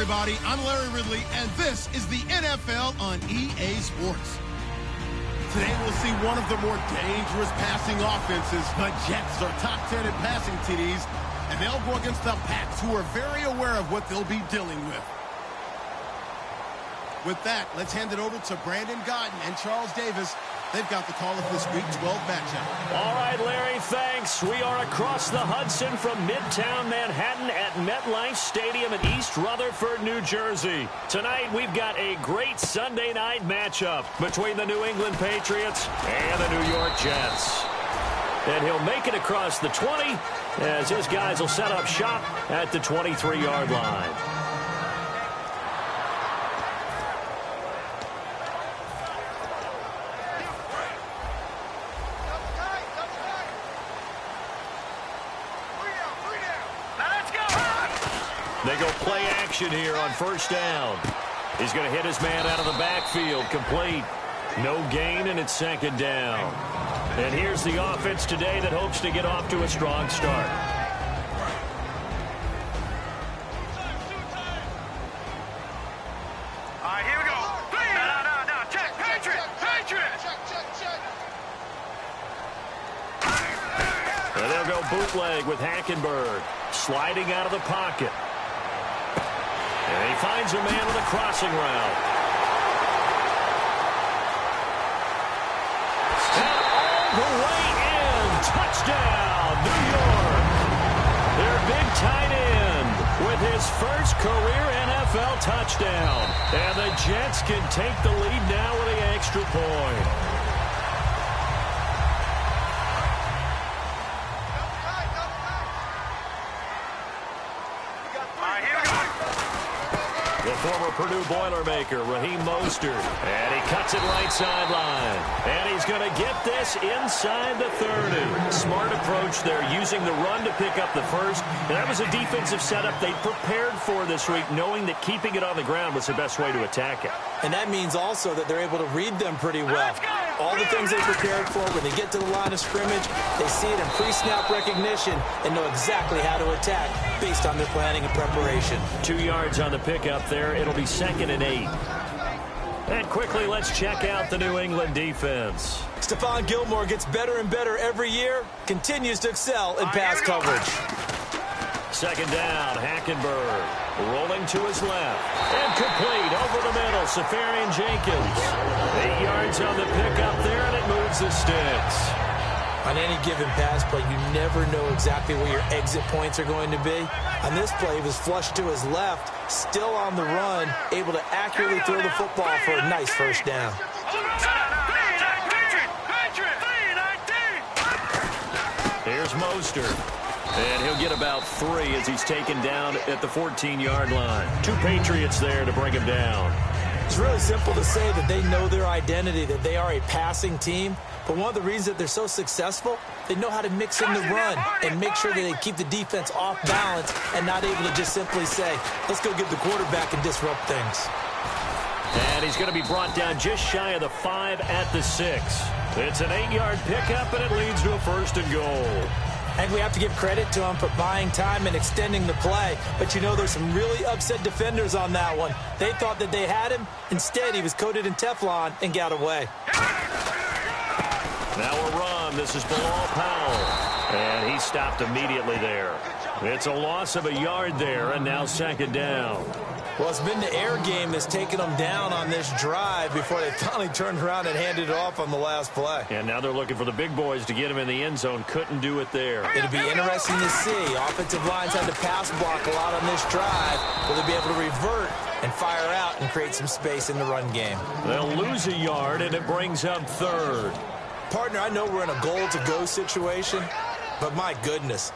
everybody. I'm Larry Ridley, and this is the NFL on EA Sports. Today we'll see one of the more dangerous passing offenses. The Jets are top 10 in passing TDs, and they'll go against the Pats, who are very aware of what they'll be dealing with. With that, let's hand it over to Brandon Godden and Charles Davis. They've got the call of this Week 12 matchup. All right, Larry, thanks. We are across the Hudson from Midtown Manhattan at MetLife Stadium in East Rutherford, New Jersey. Tonight, we've got a great Sunday night matchup between the New England Patriots and the New York Jets. And he'll make it across the 20 as his guys will set up shop at the 23-yard line. They go play action here on first down. He's going to hit his man out of the backfield, complete. No gain, and it's second down. And here's the offense today that hopes to get off to a strong start. All right, here we go. No. Check. Patriot. And they'll go bootleg with Hackenberg, sliding out of the pocket. And he finds a man with a crossing route. And all the way in. Touchdown, New York. Their big tight end with his first career NFL touchdown. And the Jets can take the lead now with an extra point. Former Purdue Boilermaker, Raheem Mostert. And he cuts it right sideline. And he's going to get this inside the 30. Smart approach there, using the run to pick up the first. And that was a defensive setup they prepared for this week, knowing that keeping it on the ground was the best way to attack it. And that means also that they're able to read them pretty well. All the things they prepared for, when they get to the line of scrimmage, they see it in pre-snap recognition and know exactly how to attack based on their planning and preparation. 2 yards on the pickup there. It'll be 2nd and 8. And quickly, let's check out the New England defense. Stephon Gilmore gets better and better every year, continues to excel in pass coverage. Second down, Hackenberg rolling to his left. And complete over the middle, Safarian Jenkins. 8 yards on the pickup there, and it moves the sticks. On any given pass play, you never know exactly where your exit points are going to be. On this play, he was flushed to his left, still on the run, able to accurately throw the football for a nice first down. Here's Mostert. And he'll get about 3 as he's taken down at the 14-yard line. 2 Patriots there to bring him down. It's really simple to say that they know their identity, that they are a passing team. But one of the reasons that they're so successful, they know how to mix in the run and make sure that they keep the defense off balance and not able to just simply say, let's go get the quarterback and disrupt things. And he's going to be brought down just shy of the 5 at the 6. It's an 8-yard pickup, and it leads to a 1st and goal. And we have to give credit to him for buying time and extending the play. But, you know, there's some really upset defenders on that one. They thought that they had him. Instead, he was coated in Teflon and got away. Now a run. This is Bilal Powell. And he stopped immediately there. It's a loss of a yard there, and now 2nd down. Well, it's been the air game that's taken them down on this drive before they finally turned around and handed it off on the last play. And now they're looking for the big boys to get him in the end zone. Couldn't do it there. It'll be interesting to see. Offensive lines had to pass block a lot on this drive. Will they be able to revert and fire out and create some space in the run game? They'll lose a yard, and it brings up 3rd. Partner, I know we're in a goal-to-go situation, but my goodness,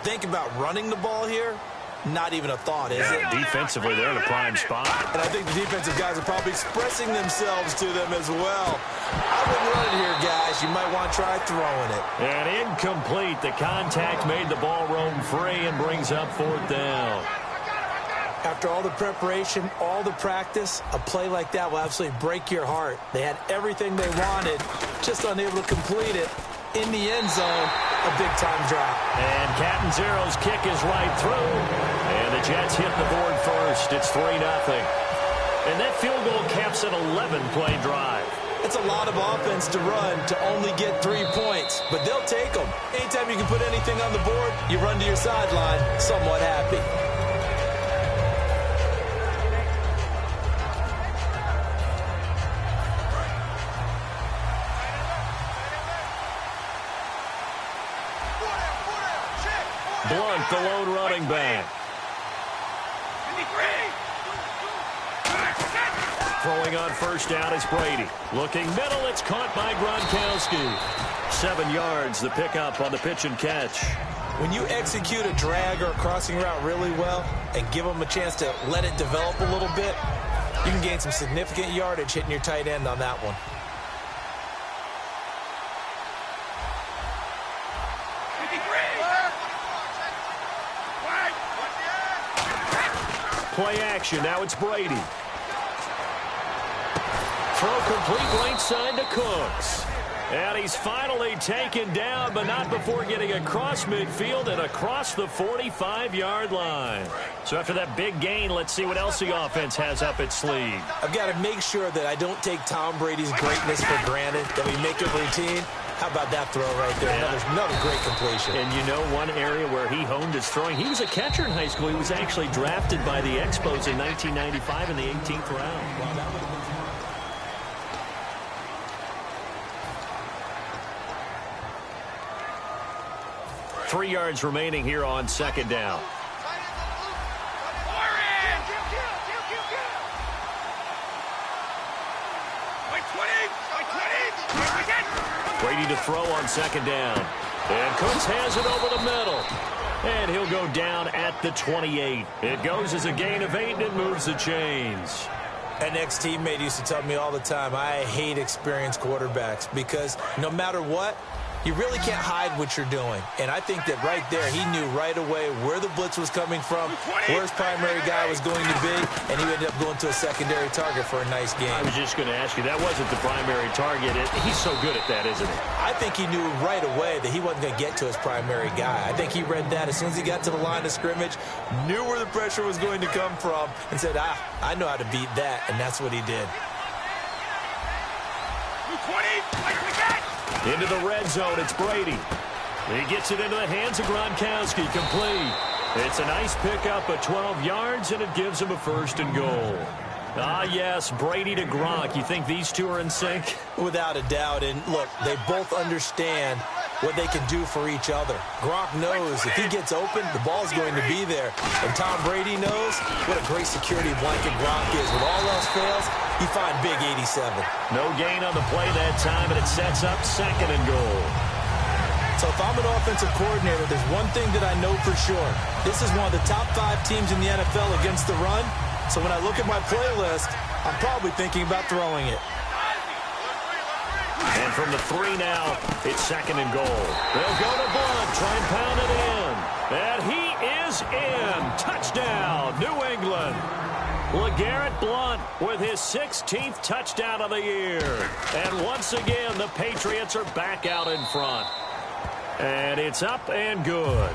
think about running the ball here. Not even a thought, is it? Defensively, they're in a prime spot. And I think the defensive guys are probably expressing themselves to them as well. I wouldn't run it here, guys. You might want to try throwing it. And incomplete. The contact made the ball roam free and brings up 4th down. After all the preparation, all the practice, a play like that will absolutely break your heart. They had everything they wanted, just unable to complete it. In the end zone, a big-time drop. And Catanzaro's kick is right through. And the Jets hit the board first. It's 3-0. And that field goal caps an 11-play drive. It's a lot of offense to run to only get 3 points, but they'll take them. Anytime you can put anything on the board, you run to your sideline somewhat happy. Blunt, the lone running back. Throwing on first down is Brady. Looking middle, it's caught by Gronkowski. 7 yards, the pickup on the pitch and catch. When you execute a drag or a crossing route really well and give them a chance to let it develop a little bit, you can gain some significant yardage hitting your tight end on that one. Play action, now it's Brady. Throw complete right side to Cooks. And he's finally taken down, but not before getting across midfield and across the 45-yard line. So after that big gain, let's see what else the offense has up its sleeve. I've got to make sure that I don't take Tom Brady's greatness for granted, that we make it routine. How about that throw right there? Yeah. Another great completion. And you know one area where he honed his throwing, he was a catcher in high school. He was actually drafted by the Expos in 1995 in the 18th round. Wow, that would have been 3 yards remaining here on second down. Brady to throw on second down. And Cooks has it over the middle. And he'll go down at the 28. It goes as a gain of 8, and it moves the chains. An ex-teammate used to tell me all the time, I hate experienced quarterbacks because no matter what, you really can't hide what you're doing. And I think that right there, he knew right away where the blitz was coming from, where his primary guy was going to be, and he ended up going to a secondary target for a nice game. I was just going to ask you, that wasn't the primary target. He's so good at that, isn't he? I think he knew right away that he wasn't going to get to his primary guy. I think he read that as soon as he got to the line of scrimmage, knew where the pressure was going to come from, and said, I know how to beat that, and that's what he did. Into the red zone, it's Brady. He gets it into the hands of Gronkowski, complete. It's a nice pickup of 12 yards, and it gives him a 1st and goal. Ah, yes, Brady to Gronk. You think these two are in sync? Without a doubt, and look, they both understand what they can do for each other. Gronk knows if he gets open, the ball's going to be there. And Tom Brady knows what a great security blanket Gronk is. When all else fails, you find big 87. No gain on the play that time, and it sets up 2nd and goal. So if I'm an offensive coordinator, there's one thing that I know for sure. This is one of the top 5 teams in the NFL against the run. So when I look at my playlist, I'm probably thinking about throwing it. And from the 3 now, it's 2nd and goal. They'll go to Blunt, try and pound it in. And he is in. Touchdown, New England. LeGarrette Blunt with his 16th touchdown of the year. And once again, the Patriots are back out in front. And it's up and good.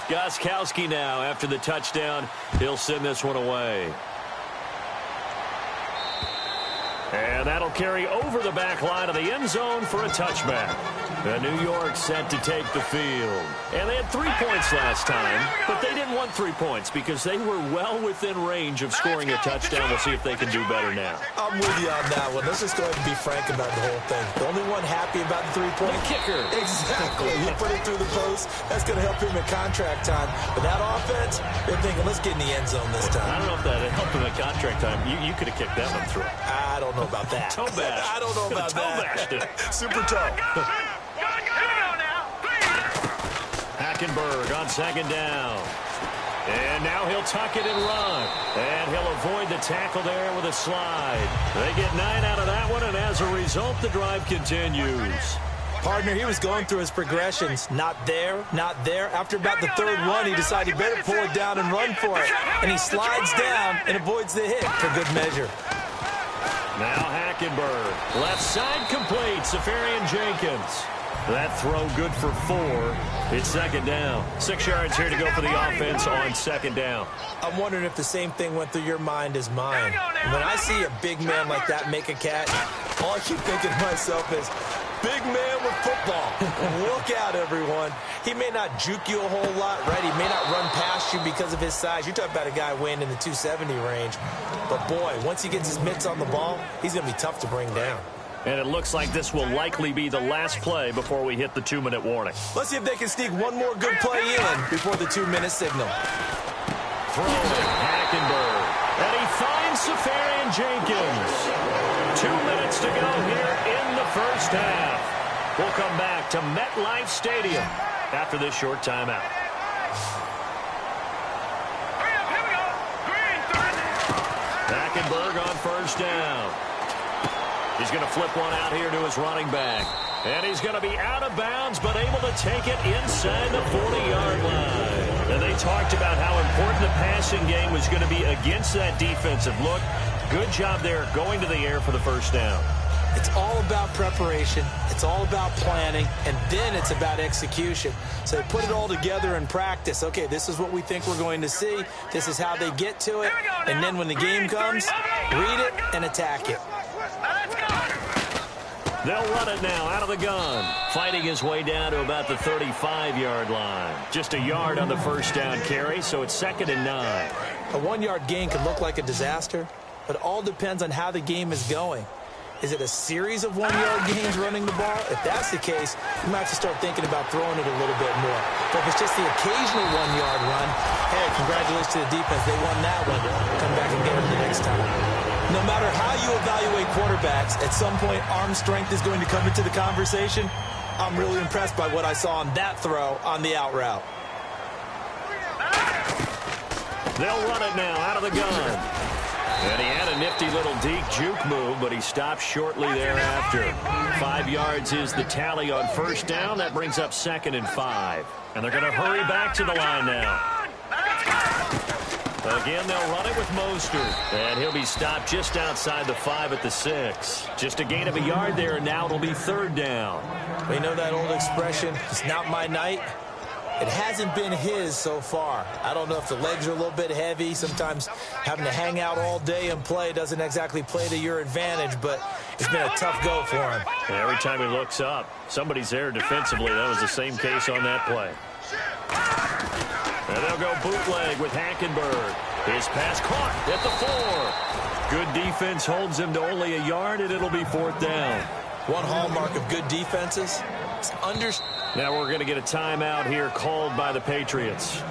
Gostkowski now after the touchdown. He'll send this one away. And that'll carry over the back line of the end zone for a touchback. New York set to take the field. And they had 3 points last time, but they didn't want 3 points because they were well within range of scoring a touchdown. We'll see if they can do better now. I'm with you on that one. Let's just go ahead and be frank about the whole thing. The only one happy about the 3-point kicker. Exactly. He put it through the post. That's going to help him at contract time. But that offense, they're thinking, let's get in the end zone this time. I don't know if that helped him at contract time. You could have kicked that one through. I don't know about that. Toe bash. I don't know about toe that. bashed it. Super toe. Hackenberg on 2nd down. And now he'll tuck it and run. And he'll avoid the tackle there with a slide. They get 9 out of that one, and as a result, the drive continues. Partner, he was going through his progressions. Not there, not there. After about the 3rd one, he decided he better pull it down and run for it. And he slides down and avoids the hit for good measure. Now Hackenberg. Left side complete. Safarian Jenkins. That throw good for 4. It's second down. 6 yards here to go for the offense on second down. I'm wondering if the same thing went through your mind as mine. When I see a big man like that make a catch, all I keep thinking to myself is, big man with football. Look out, everyone. He may not juke you a whole lot, right? He may not run past you because of his size. You're talking about a guy weighing in the 270 range. But, boy, once he gets his mitts on the ball, he's going to be tough to bring down. And it looks like this will likely be the last play before we hit the 2-minute warning. Let's see if they can sneak one more good play in before the 2-minute signal. Throwing Hackenberg. And he finds Safarian Jenkins. 2 minutes to go here in the first half. We'll come back to MetLife Stadium after this short timeout. Hackenberg on first down. He's going to flip one out here to his running back. And he's going to be out of bounds, but able to take it inside the 40-yard line. And they talked about how important the passing game was going to be against that defensive look. Good job there going to the air for the first down. It's all about preparation. It's all about planning. And then it's about execution. So they put it all together in practice. Okay, this is what we think we're going to see. This is how they get to it. And then when the game comes, read it and attack it. They'll run it now out of the gun. Fighting his way down to about the 35-yard line. Just a yard on the first down carry, so it's 2nd and 9. A 1-yard gain can look like a disaster, but it all depends on how the game is going. Is it a series of 1-yard gains running the ball? If that's the case, you might have to start thinking about throwing it a little bit more. But if it's just the occasional 1-yard run, hey, congratulations to the defense. They won that one. Come back and get them the next time. No matter how you evaluate quarterbacks, at some point arm strength is going to come into the conversation. I'm really impressed by what I saw on that throw on the out route. They'll run it now out of the gun. And he had a nifty little deep juke move, but he stopped shortly thereafter. 5 yards is the tally on first down. That brings up 2nd and 5. And they're going to hurry back to the line now. Again, they'll run it with Mostert. And he'll be stopped just outside the 5 at the 6. Just a gain of a yard there, and now it'll be 3rd down. We know that old expression, it's not my night. It hasn't been his so far. I don't know if the legs are a little bit heavy. Sometimes having to hang out all day and play doesn't exactly play to your advantage, but it's been a tough go for him. And every time he looks up, somebody's there defensively. That was the same case on that play. And they'll go bootleg with Hackenberg. His pass caught at the 4. Good defense holds him to only a yard, and it'll be 4th down. One hallmark of good defenses is Now we're going to get a timeout here called by the Patriots.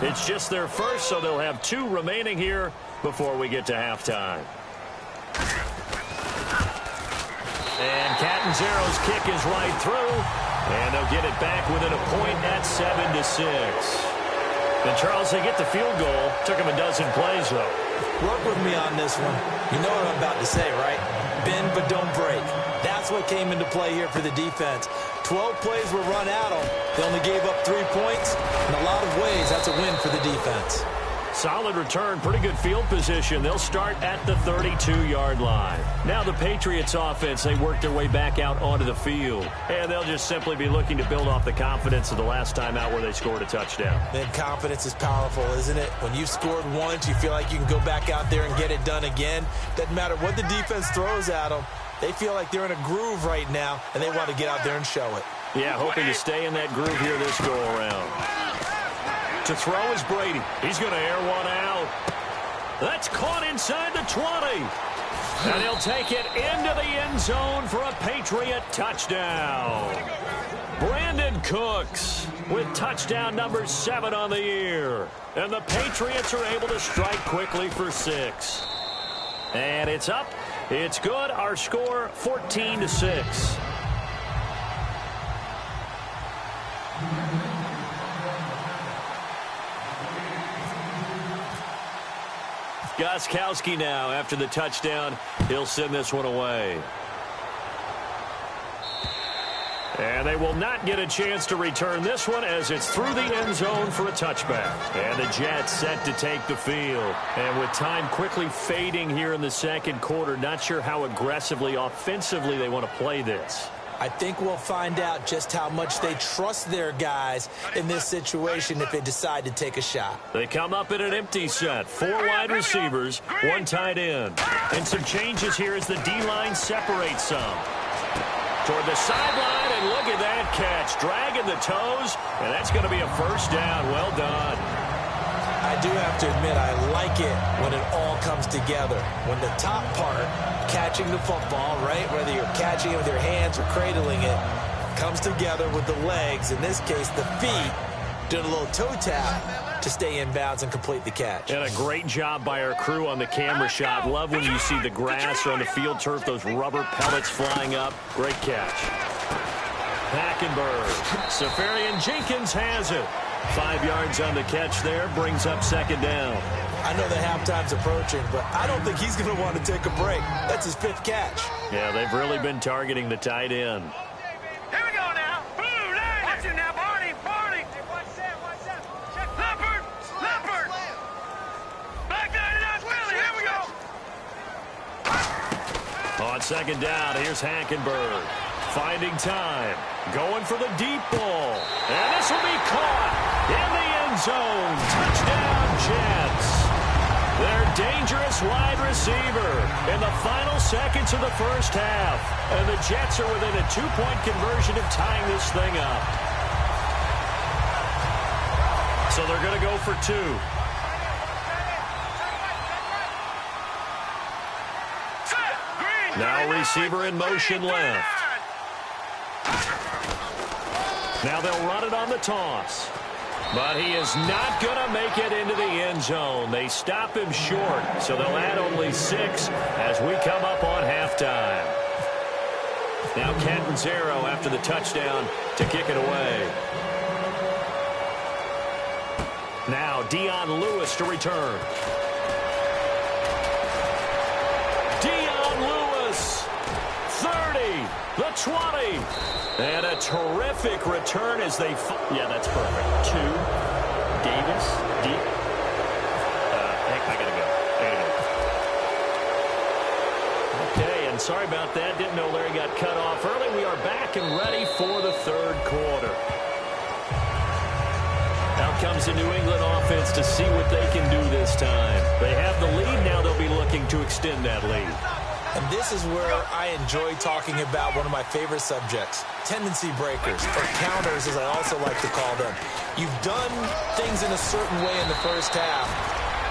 It's just their first, so they'll have 2 remaining here before we get to halftime. And Catanzaro's kick is right through, and they'll get it back within a point at 7-6. And Charles, they get the field goal. Took him a dozen plays, though. Work with me on this one. You know what I'm about to say, right? Bend but don't break. That's what came into play here for the defense. 12 plays were run at them. They only gave up 3 points. In a lot of ways, that's a win for the defense. Solid return, pretty good field position. They'll start at the 32-yard line. Now the Patriots offense, they work their way back out onto the field. And they'll just simply be looking to build off the confidence of the last time out where they scored a touchdown. Then confidence is powerful, isn't it? When you've scored once, you feel like you can go back out there and get it done again. Doesn't matter what the defense throws at them. They feel like they're in a groove right now, and they want to get out there and show it. Yeah, hoping to stay in that groove here this go-around. To throw is Brady. He's going to air one out. That's caught inside the 20. And he'll take it into the end zone for a Patriot touchdown. Brandon Cooks with touchdown number 7 on the year. And the Patriots are able to strike quickly for 6. And it's up. It's good. Our score, 14-6. Gostkowski now after the touchdown. He'll send this one away. And they will not get a chance to return this one as it's through the end zone for a touchback. And the Jets set to take the field. And with time quickly fading here in the second quarter, not sure how aggressively, offensively they want to play this. I think we'll find out just how much they trust their guys in this situation if they decide to take a shot. They come up in an empty set. 4 wide receivers, 1 tight end. And some changes here as the D-line separates some. Toward the sideline, and look at that catch. Dragging the toes, and that's going to be a first down. Well done. I do have to admit, I like it when it all comes together. When the top part, catching the football, right, whether you're catching it with your hands or cradling it, comes together with the legs, in this case the feet, doing a little toe tap to stay in bounds and complete the catch. And a great job by our crew on the camera shot. Love when you see the grass or on the field turf, those rubber pellets flying up. Great catch. Hackenberg. Safarian Jenkins has it. 5 yards on the catch there, brings up second down. I know that halftime's approaching, but I don't think he's going to want to take a break. That's his 5th catch. Yeah, they've really been targeting the tight end. Here we go now. Blue line. Watch it now, Barney. Barney. Hey, watch that. Check Leopard. Back line it out, Willie. Here we go. On second down, here's Hackenberg. Finding time. Going for the deep ball. And this will be caught in the end zone. Touchdown, Jets. Their dangerous wide receiver in the final seconds of the first half. And the Jets are within a 2-point conversion of tying this thing up. So they're going to go for 2. Now receiver in motion left. Now they'll run it on the toss. But he is not going to make it into the end zone. They stop him short, so they'll add only 6 as we come up on halftime. Now Catanzaro after the touchdown to kick it away. Now Dion Lewis to return. Dion Lewis, 30, the 20. And a terrific return as they... Yeah, that's perfect. 2. Davis. Deep. I got to go. Okay, and sorry about that. Didn't know Larry got cut off early. We are back and ready for the third quarter. Out comes the New England offense to see what they can do this time. They have the lead. Now they'll be looking to extend that lead. And this is where I enjoy talking about one of my favorite subjects, tendency breakers, or counters as I also like to call them. You've done things in a certain way in the first half,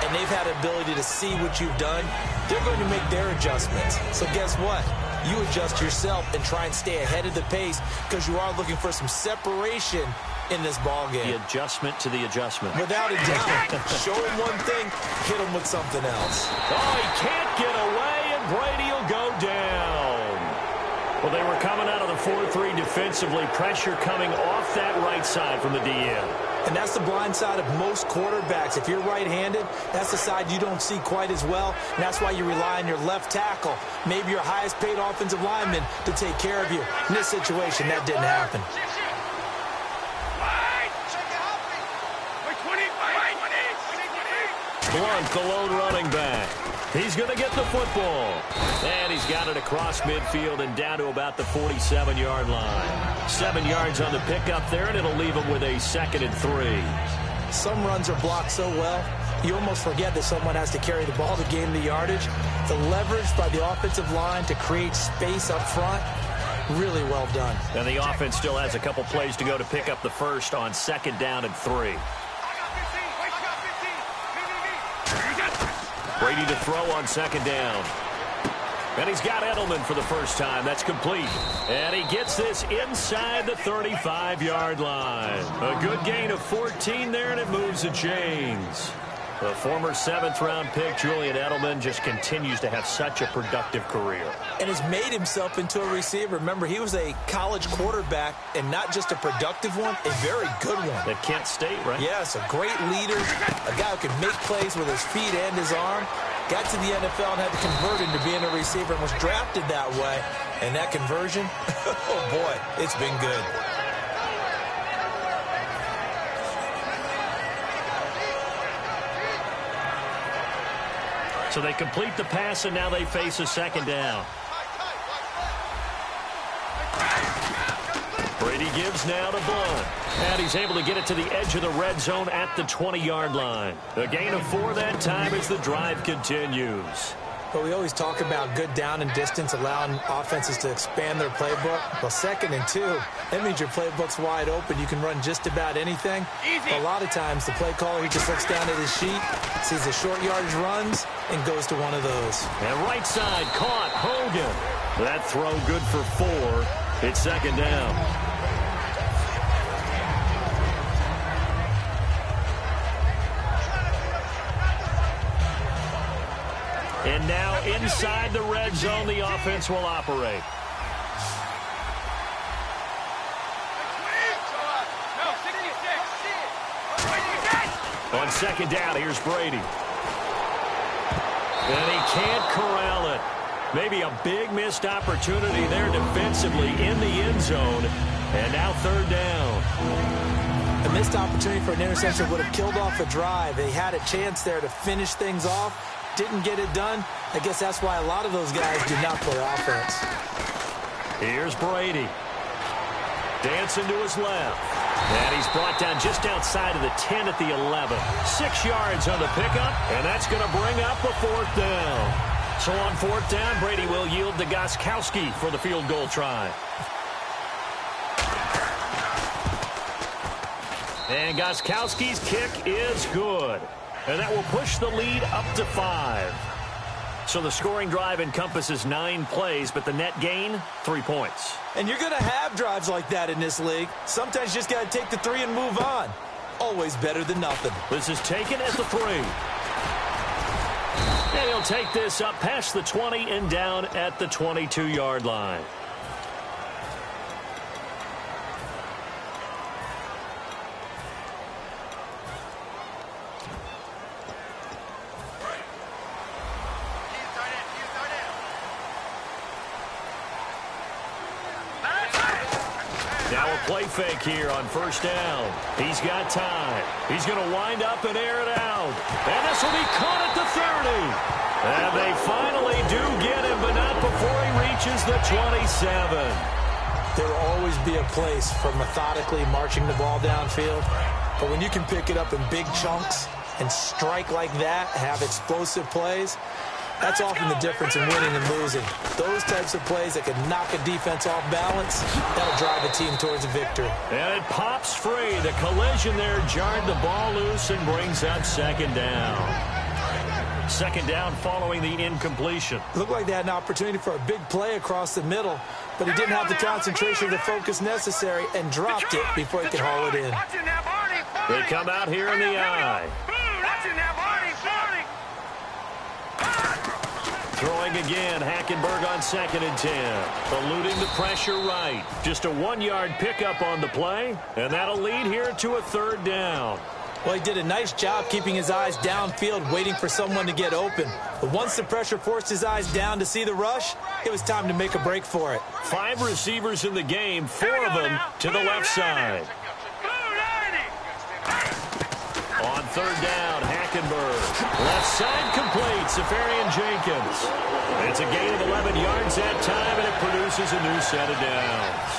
and they've had ability to see what you've done. They're going to make their adjustments. So guess what? You adjust yourself and try and stay ahead of the pace because you are looking for some separation in this ball game. The adjustment to the adjustment. Without a doubt. Show him one thing, hit him with something else. Oh, he can't get away, and Brady will go down. Well, they were coming out of the 4-3 defensively. Pressure coming off that right side from the DN. And that's the blind side of most quarterbacks. If you're right-handed, that's the side you don't see quite as well. And that's why you rely on your left tackle, maybe your highest-paid offensive lineman, to take care of you. In this situation, that didn't happen. Blunt, the lone running back. He's going to get the football. And he's got it across midfield and down to about the 47-yard line. 7 yards on the pickup there, and it'll leave him with a 2nd and 3. Some runs are blocked so well, you almost forget that someone has to carry the ball to gain the yardage. The leverage by the offensive line to create space up front, really well done. And the offense still has a couple plays to go to pick up the first on 2nd down and 3. Brady to throw on 2nd down. And he's got Edelman for the first time. That's complete. And he gets this inside the 35-yard line. A good gain of 14 there, and it moves the chains. The former 7th-round pick, Julian Edelman, just continues to have such a productive career. And has made himself into a receiver. Remember, he was a college quarterback, and not just a productive one, a very good one. At Kent State, right? Yes, a great leader, a guy who can make plays with his feet and his arm. got to the NFL and had to convert into being a receiver and was drafted that way. And that conversion, oh boy, it's been good. So they complete the pass, and now they face a second down. Brady gives now to Blunt. And he's able to get it to the edge of the red zone at the 20-yard line. A gain of 4 that time as the drive continues. But we always talk about good down and distance, allowing offenses to expand their playbook. Well, 2nd and 2, that means your playbook's wide open. You can run just about anything. A lot of times, the play caller, he just looks down at his sheet, sees the short yardage runs, and goes to one of those. And right side caught, Hogan. That throw good for 4. It's second down. And now inside the red zone, the offense will operate. On second down, here's Brady. And he can't corral it. Maybe a big missed opportunity there defensively in the end zone. And now third down. A missed opportunity for an interception would have killed off a drive. They had a chance there to finish things off. Didn't get it done. I guess that's why a lot of those guys do not play offense. Here's Brady. Dancing to his left. And he's brought down just outside of the 10 at the 11. 6 yards on the pickup, and that's going to bring up a 4th down. So on 4th down, Brady will yield to Gostkowski for the field goal try. And Gostkowski's kick is good. And that will push the lead up to 5. So the scoring drive encompasses 9 plays, but the net gain, 3 points. And you're going to have drives like that in this league. Sometimes you just got to take the 3 and move on. Always better than nothing. This is taken at the 3. And he'll take this up past the 20 and down at the 22-yard line. Play fake here on first down. He's got time. He's going to wind up and air it out. And this will be caught at the 30. And they finally do get him, but not before he reaches the 27. There will always be a place for methodically marching the ball downfield. But when you can pick it up in big chunks and strike like that, have explosive plays, that's often the difference in winning and losing. Those types of plays that can knock a defense off balance, that'll drive a team towards a victory. And it pops free. The collision there jarred the ball loose and brings up second down. Second down following the incompletion. Looked like they had an opportunity for a big play across the middle, but he didn't have the concentration or the focus necessary and dropped it before he could haul it in. They come out here in the eye. Throwing again, Hackenberg on 2nd and 10. Eluding the pressure right. Just a 1-yard pickup on the play, and that'll lead here to a 3rd down. Well, he did a nice job keeping his eyes downfield, waiting for someone to get open. But once the pressure forced his eyes down to see the rush, it was time to make a break for it. 5 receivers in the game, 4 of them to the left side. On 3rd down, Hackenberg. Left side complete, Safarian Jenkins. It's a gain of 11 yards that time, and it produces a new set of downs.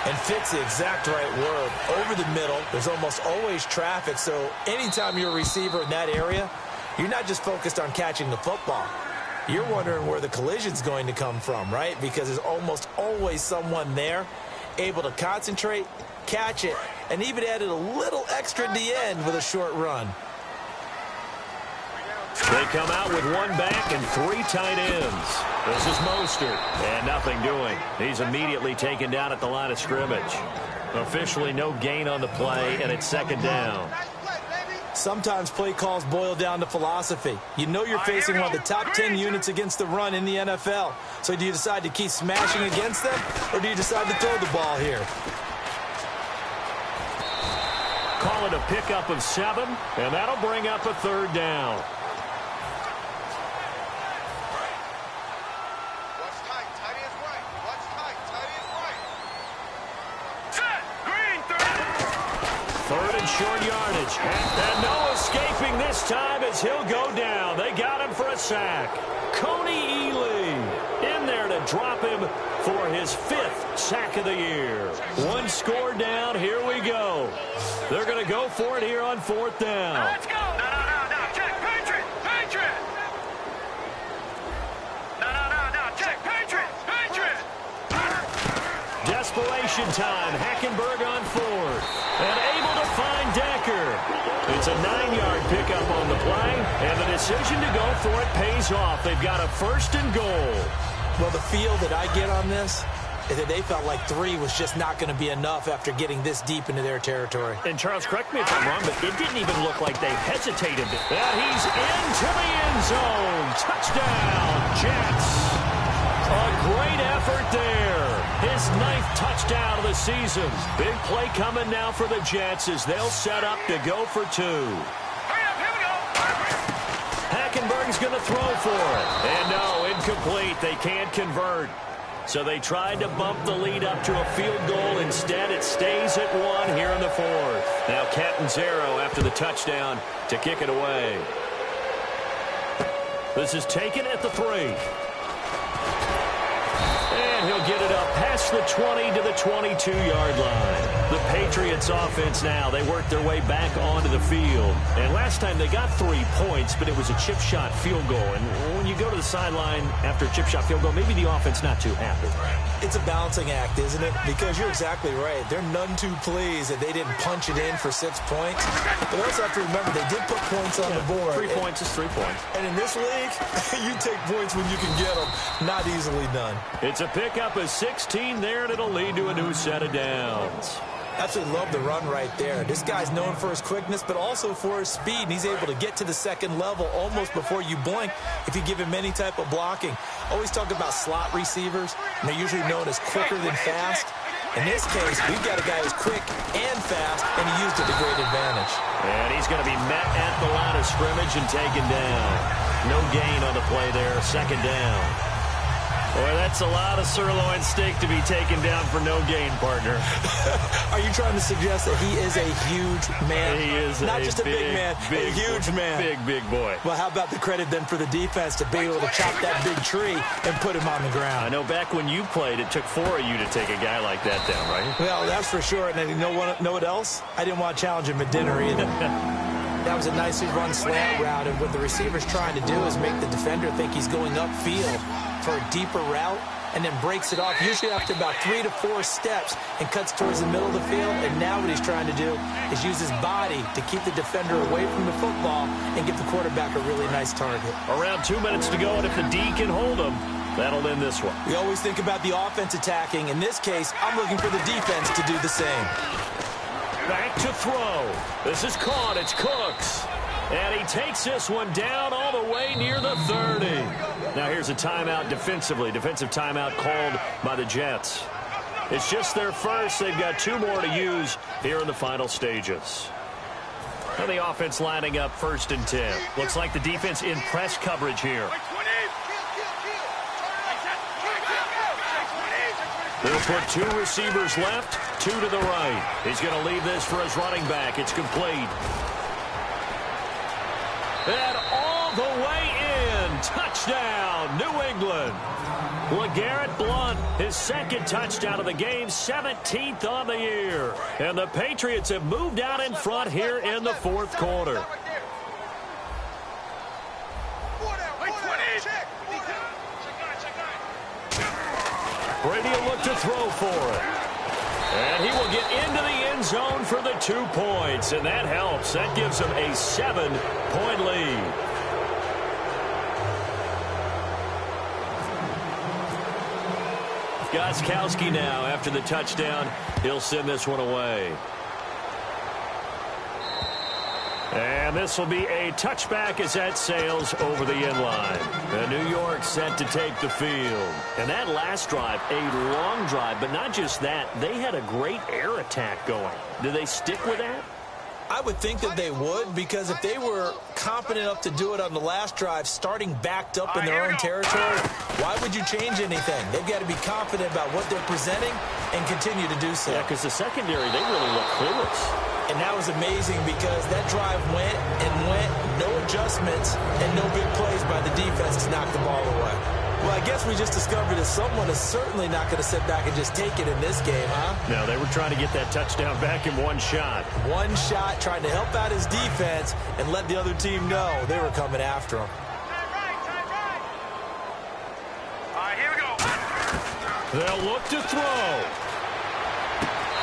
And fits the exact right word. Over the middle, there's almost always traffic, so anytime you're a receiver in that area, you're not just focused on catching the football. You're wondering where the collision's going to come from, right? Because there's almost always someone there able to concentrate, catch it, and even added a little extra at the end with a short run. They come out with 1 back and 3 tight ends. This is Mostert, and nothing doing. He's immediately taken down at the line of scrimmage. Officially no gain on the play, and it's 2nd down. Sometimes play calls boil down to philosophy. You know you're facing one of the top 10 units against the run in the NFL. So do you decide to keep smashing against them, or do you decide to throw the ball here? Call it a pickup of 7, and that'll bring up a 3rd down. Third and short yardage. And no escaping this time as he'll go down. They got him for a sack. Coney Ely in there to drop him for his 5th sack of the year. One score down. Here we go. They're going to go for it here on 4th down. Let's go. No. Check. Patriot. No. Check. Patriot. Desperation time. Hackenberg on 4th. And able to find Decker. It's a 9-yard pickup on the play. And the decision to go for it pays off. They've got a 1st and goal. Well, the feel that I get on this is that they felt like 3 was just not going to be enough after getting this deep into their territory. And Charles, correct me if I'm wrong, but it didn't even look like they hesitated. And he's into the end zone. Touchdown, Jets. A great effort there. His 9th touchdown of the season. Big play coming now for the Jets as they'll set up to go for 2. Hackenberg's going to throw for it. And no, incomplete. They can't convert. So they tried to bump the lead up to a field goal. Instead, it stays at 1 here in the 4th. Now Catanzaro after the touchdown to kick it away. This is taken at the 3. And he'll get it up past the 20 to the 22-yard line. The Patriots offense now, they work their way back onto the field. And last time they got 3 points, but it was a chip shot field goal. And when you go to the sideline after a chip shot field goal, maybe the offense not too happy. It's a balancing act, isn't it? Because you're exactly right. They're none too pleased that they didn't punch it in for 6 points. But they also have to remember they did put points on the board. 3 points is 3 points. And in this league, you take points when you can get them. Not easily done. It's a pickup of 16 there, and it'll lead to a new set of downs. Absolutely love the run right there. This guy's known for his quickness, but also for his speed, and he's able to get to the second level almost before you blink if you give him any type of blocking. Always talk about slot receivers, and they're usually known as quicker than fast. In this case, we've got a guy who's quick and fast, and he used it to great advantage. And he's going to be met at the line of scrimmage and taken down. No gain on the play there, 2nd down. Boy, that's a lot of sirloin steak to be taken down for no gain, partner. Are you trying to suggest that he is a huge man? He is not just a big man, a huge man. Big boy. Well, how about the credit then for the defense to be able to chop that big tree and put him on the ground? I know back when you played, it took 4 of you to take a guy like that down, right? Well, that's for sure. And you know what else? I didn't want to challenge him at dinner either. That was a nicely run slant route, and what the receiver's trying to do is make the defender think he's going upfield for a deeper route, and then breaks it off, usually after about 3 to 4 steps, and cuts towards the middle of the field. And now what he's trying to do is use his body to keep the defender away from the football and give the quarterback a really nice target. Around 2 minutes to go, and if the D can hold him, that'll end this one. We always think about the offense attacking. In this case, I'm looking for the defense to do the same. Back to throw. This is caught. It's Cooks. And he takes this one down all the way near the 30. Now here's a timeout defensively. Defensive timeout called by the Jets. It's just their first. They've got 2 more to use here in the final stages. And the offense lining up 1st and 10. Looks like the defense in press coverage here. They'll put 2 receivers left, 2 to the right. He's going to leave this for his running back. It's complete. And all the way in. Touchdown, New England. LeGarrette Blount, his 2nd touchdown of the game, 17th on the year. And the Patriots have moved out in front here in the 4th quarter. Brady will look to throw for it. And he will get into the end zone for the 2 points. And that helps. That gives him a 7-point lead. Gostkowski now, after the touchdown, he'll send this one away. And this will be a touchback as that sails over the end line. And New York set to take the field. And that last drive, a long drive, but not just that. They had a great air attack going. Do they stick with that? I would think that they would, because if they were confident enough to do it on the last drive, starting backed up in their own territory, why would you change anything? They've got to be confident about what they're presenting and continue to do so. Yeah, because the secondary, they really look clueless. And that was amazing because that drive went and went, no adjustments, and no big plays by the defense to knock the ball away. Well, I guess we just discovered that someone is certainly not going to sit back and just take it in this game, huh? No, they were trying to get that touchdown back in one shot. One shot, trying to help out his defense and let the other team know they were coming after him. All right, here we go. They'll look to throw.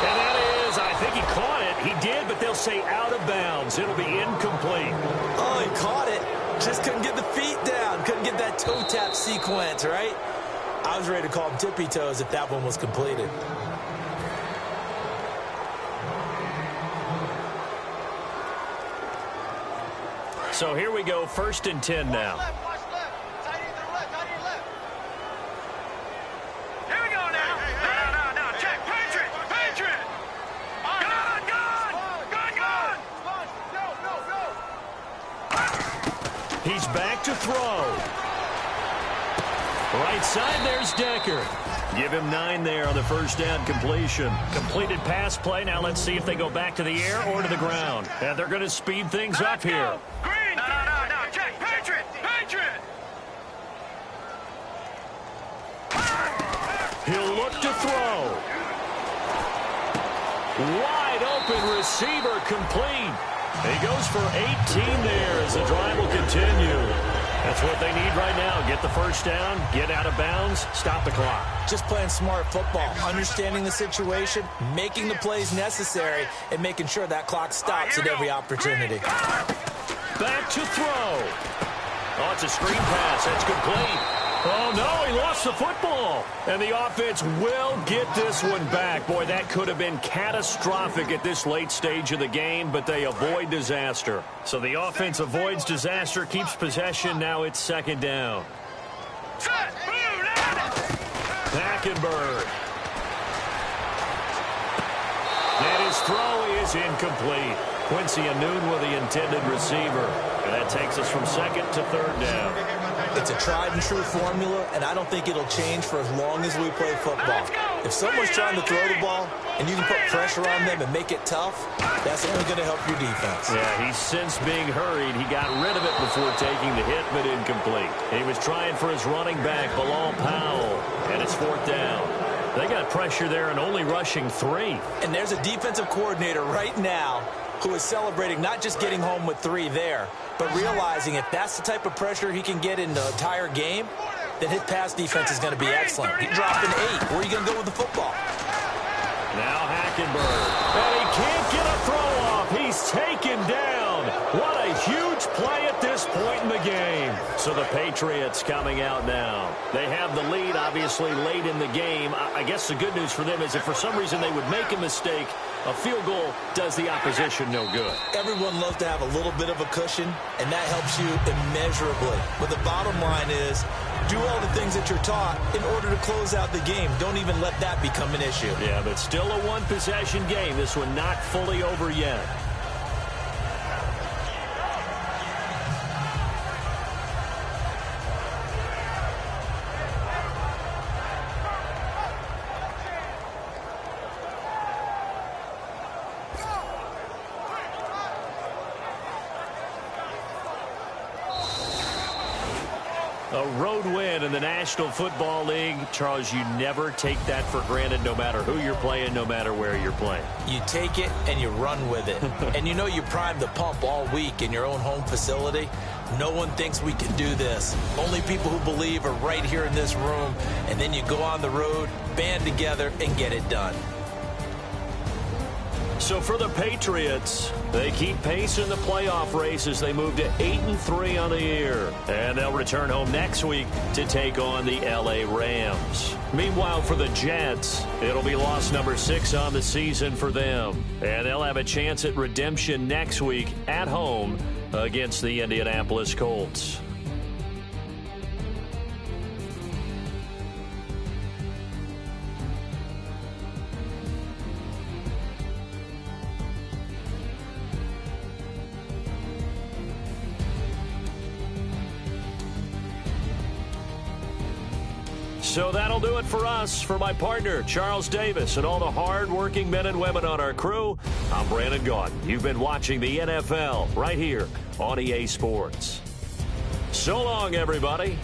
And that is, I think he caught it. He did, but they'll say out of bounds. It'll be incomplete. Oh, he caught it. Just couldn't get the feet down. Couldn't get that toe tap sequence, right? I was ready to call him tippy toes if that one was completed. So here we go, 1st and 10 now. Here we go now. No. Check. Patriot. Gun. Go. He's back to throw. Right side, there's Decker. Give him 9 there on the first down completion. Completed pass play. Now let's see if they go back to the air or to the ground. And they're going to speed things up here. Green. No. Check. Patriot. He'll look to throw. Wide open receiver complete. He goes for 18 there as the drive will continue. That's what they need right now. Get the first down, get out of bounds, stop the clock. Just playing smart football, understanding the situation, making the plays necessary, and making sure that clock stops at every opportunity. Back to throw. Oh, it's a screen pass. That's complete. Oh, no, he lost the football. And the offense will get this one back. Boy, that could have been catastrophic at this late stage of the game, but they avoid disaster. So the offense avoids disaster, keeps possession. Now it's 2nd down. Hackenberg. And his throw is incomplete. Quincy Anoon with the intended receiver. And that takes us from 2nd to 3rd down. It's a tried-and-true formula, and I don't think it'll change for as long as we play football. If someone's trying to throw the ball and you can put pressure on them and make it tough, that's only going to help your defense. Yeah, he's since being hurried. He got rid of it before taking the hit, but incomplete. He was trying for his running back, Bilal Powell, and it's 4th down. They got pressure there and only rushing 3. And there's a defensive coordinator right now who is celebrating not just getting home with 3 there, but realizing if that's the type of pressure he can get in the entire game, then his pass defense is going to be excellent. He dropped an 8. Where are you going to go with the football? Now Hackenberg. And he can't get a throw off. He's taken down. What a huge play at this point in the game. So the Patriots coming out now. They have the lead, obviously, late in the game. I guess the good news for them is if for some reason they would make a mistake, a field goal does the opposition no good. Everyone loves to have a little bit of a cushion, and that helps you immeasurably. But the bottom line is, do all the things that you're taught in order to close out the game. Don't even let that become an issue. Yeah, but still a one-possession game. This one not fully over yet. A road win in the National Football League. Charles, you never take that for granted no matter who you're playing, no matter where you're playing. You take it and you run with it. And you know you primed the pump all week in your own home facility. No one thinks we can do this. Only people who believe are right here in this room. And then you go on the road, band together, and get it done. So for the Patriots, they keep pace in the playoff race as they move to 8-3 on the year. And they'll return home next week to take on the L.A. Rams. Meanwhile, for the Jets, it'll be loss number 6 on the season for them. And they'll have a chance at redemption next week at home against the Indianapolis Colts. So that'll do it for us. For my partner, Charles Davis, and all the hard-working men and women on our crew, I'm Brandon Gaudin. You've been watching the NFL right here on EA Sports. So long, everybody.